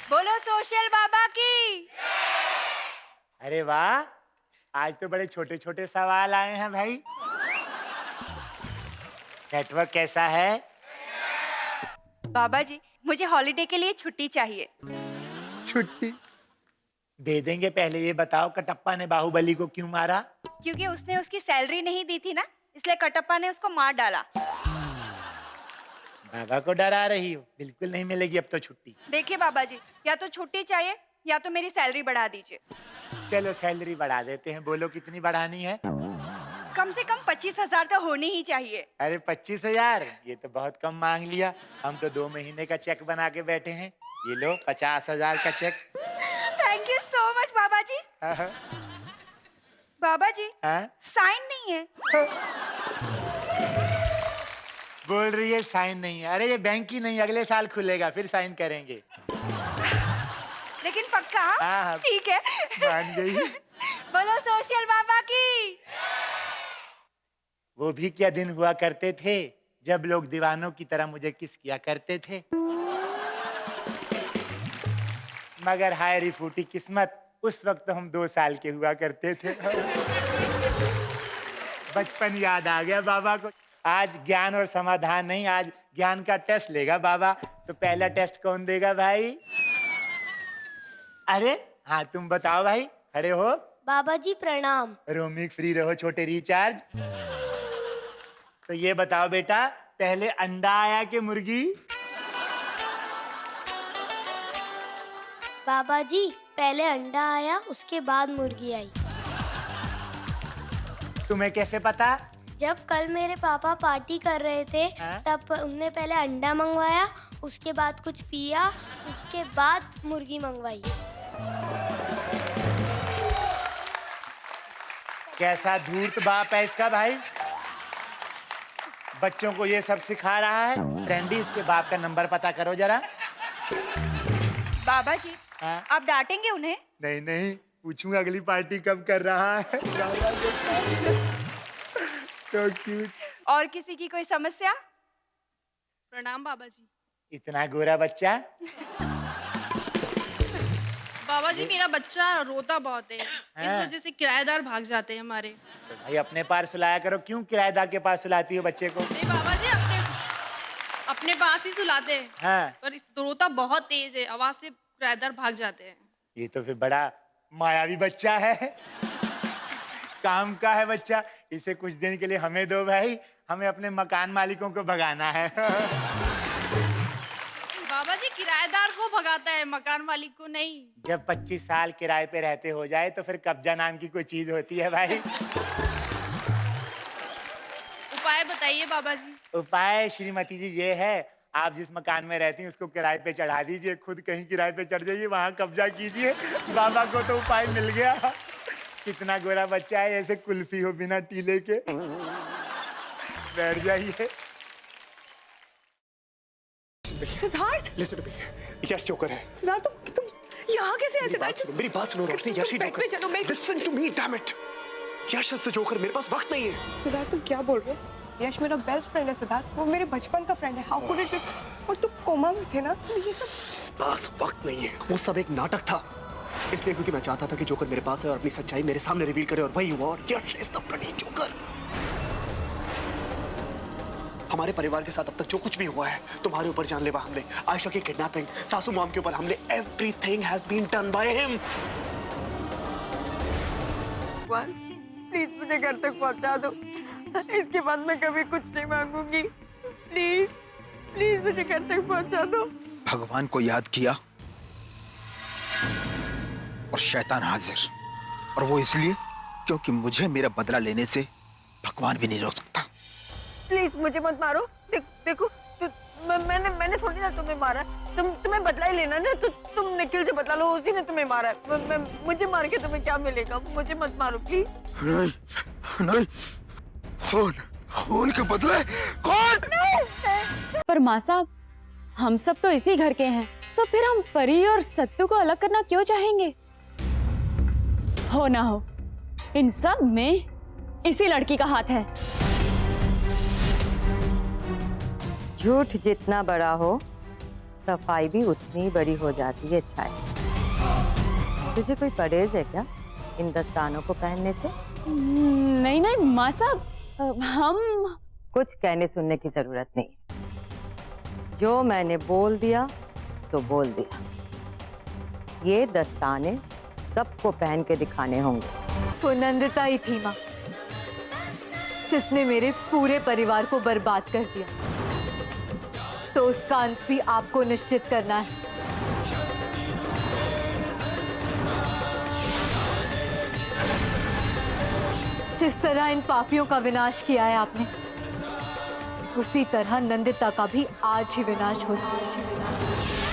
बोलो सोशल बाबा की। अरे वाह, आज तो बड़े छोटे छोटे सवाल आए हैं भाई। नेटवर्क कैसा है? बाबा जी, मुझे हॉलिडे के लिए छुट्टी चाहिए। छुट्टी दे देंगे। पहले ये बताओ, कटप्पा ने बाहुबली को क्यों मारा? क्योंकि उसने उसकी सैलरी नहीं दी थी ना, इसलिए कटप्पा ने उसको मार डाला। बाबा को डरा रही हो? बिल्कुल नहीं मिलेगी अब तो छुट्टी। देखिए बाबा जी, या तो छुट्टी चाहिए या तो मेरी सैलरी बढ़ा दीजिए। चलो सैलरी बढ़ा देते हैं। बोलो कितनी बढ़ानी है? कम से कम 25,000 तो होनी ही चाहिए। अरे 25,000? ये तो बहुत कम मांग लिया। हम तो 2 महीने का चेक बना के बैठे हैं। ये लो 50,000 का cheque. Thank you so much बाबा जी। बाबा जी, हाँ? साइन नहीं है। बोल रही है साइन नहीं है। अरे ये बैंक ही नहीं, अगले साल खुलेगा, फिर साइन करेंगे। लेकिन पक्का? हाँ। ठीक है। मान गई। बोलो सोशल बाबा की। वो भी क्या दिन हुआ करते थे जब लोग दीवानों की तरह मुझे किस किया करते थे। मगर हाय री फूटी किस्मत, उस वक्त हम 2 साल के हुआ करते थे। बचपन याद आ गया बाबा को। आज ज्ञान और समाधान नहीं, आज ज्ञान का टेस्ट लेगा बाबा। तो पहला टेस्ट कौन देगा भाई? अरे हाँ, तुम बताओ भाई। खड़े हो। बाबा जी प्रणाम। रोमिंग फ्री रहो, छोटे रिचार्ज। तो ये बताओ बेटा, पहले अंडा आया कि मुर्गी? बाबा जी पहले अंडा आया, उसके बाद मुर्गी आई। तुम्हें कैसे पता? जब कल मेरे पापा पार्टी कर रहे थे हाँ? तब उनने पहले अंडा मंगवाया, उसके बाद कुछ पिया, उसके बाद मुर्गी मंगवाई। कैसा धूर्त बाप है इसका भाई। बच्चों को ये सब सिखा रहा है। फ्रेंडी, इसके बाप का नंबर पता करो जरा। बाबा जी, हाँ? आप डांटेंगे उन्हें? नहीं नहीं, पूछूंगा अगली पार्टी कब कर रहा है। So cute. और किसी की कोई समस्या? प्रणाम बाबा जी। इतना गोरा बच्चा। बाबा जी, मेरा बच्चा रोता बहुत है। इस हाँ। वजह से किराएदार भाग जाते हैं हमारे। तो भाई अपने पास सुलाया करो। क्यों किराएदार के पास सुलाती हो बच्चे को? नहीं बाबा जी, अपने पास ही सुलाते हैं। हाँ। पर रोता बहुत तेज है, आवाज से किराएदार भाग जाते हैं। ये तो फिर बड़ा मायावी बच्चा है। काम का है बच्चा। इसे कुछ दिन के लिए हमें दो भाई, हमें अपने मकान मालिकों को भगाना है। बाबा जी, किराएदार को भगाता है, मकान मालिक को नहीं। जब 25 साल किराए पे रहते हो जाए तो फिर कब्जा नाम की कोई चीज होती है भाई। उपाय बताइए बाबा जी। उपाय श्रीमती जी ये है, आप जिस मकान में रहती हैं उसको किराए पे चढ़ा दीजिए, खुद कहीं किराए पे चढ़ जाइए, वहां कब्जा कीजिए। बाबा को तो उपाय मिल गया। कितना गोरा बच्चा है, ऐसे कुल्फी हो बिना टीले के। बैठ जाइए। Siddharth, Listen to me. Yash joker है। सिद्धार्थ तुम यहाँ कैसे आए? मेरी बात सुनो रोशनी, यश ही जोकर। चलो मैं Listen to me, damn it. Yash is the joker. मेरे पास वक्त नहीं है। सिद्धार्थ तुम क्या बोल रहे हो? यश मेरा बेस्ट फ्रेंड है सिद्धार्थ, वो मेरे बचपन का फ्रेंड है। How could it be? और तुम कोमा में थे ना, तो ये सब पास वक्त नहीं है। वो सब एक नाटक था, इसलिए क्योंकि मैं चाहता था कि जोकर मेरे पास है और अपनी सच्चाई मेरे सामने रिवील करे, और वही हुआ। और यश इज द ब्लडी जोकर। हमारे परिवार के साथ अब तक जो कुछ भी हुआ है, तुम्हारे ऊपर जानलेवा हमले, आयशा की किडनैपिंग, सासू मॉम के ऊपर हमले, everything has been done by him. Please मुझे घर तक पहुंचा दो। इसके बाद मैं कभी कुछ नहीं मांगूंगी। प्लीज प्लीज मुझे घर तक पहुंचा दो। भगवान को याद किया और शैतान हाजिर, और वो इसलिए क्योंकि मुझे मेरा बदला लेने से भगवान भी नहीं रोक सकता। प्लीज मुझे मत मारो। देखो मैंने थोड़ी ना तुम्हें मारा। तुम्हें बदला ही लेना ना, तो तुम निखिल से बदला लो, उसी ने तुम्हें मारा है। मुझे मार के तुम्हें क्या मिलेगा? मुझे मत मारो प्लीज। नहीं नहीं, खून के बदले कौन? पर माँ साहब, हम सब तो इसी घर के हैं, तो फिर हम परी और सत्तू को अलग करना क्यों चाहेंगे? हो ना हो, इन सब में इसी लड़की का हाथ है। झूठ जितना बड़ा हो, सफाई भी उतनी बड़ी हो जाती है छाया। तुझे कोई परहेज है क्या इन दस्तानों को पहनने से? नहीं नहीं माँ साहब, हम कुछ कहने सुनने की जरूरत नहीं। जो मैंने बोल दिया तो बोल दिया। ये दस्ताने सबको पहन के दिखाने होंगे। वो नंदिता ही थी माँ, जिसने मेरे पूरे परिवार को बर्बाद कर दिया। तो उसका अंत भी आपको निश्चित करना है। जिस तरह इन पापियों का विनाश किया है आपने, उसी तरह नंदिता का भी आज ही विनाश हो जाए।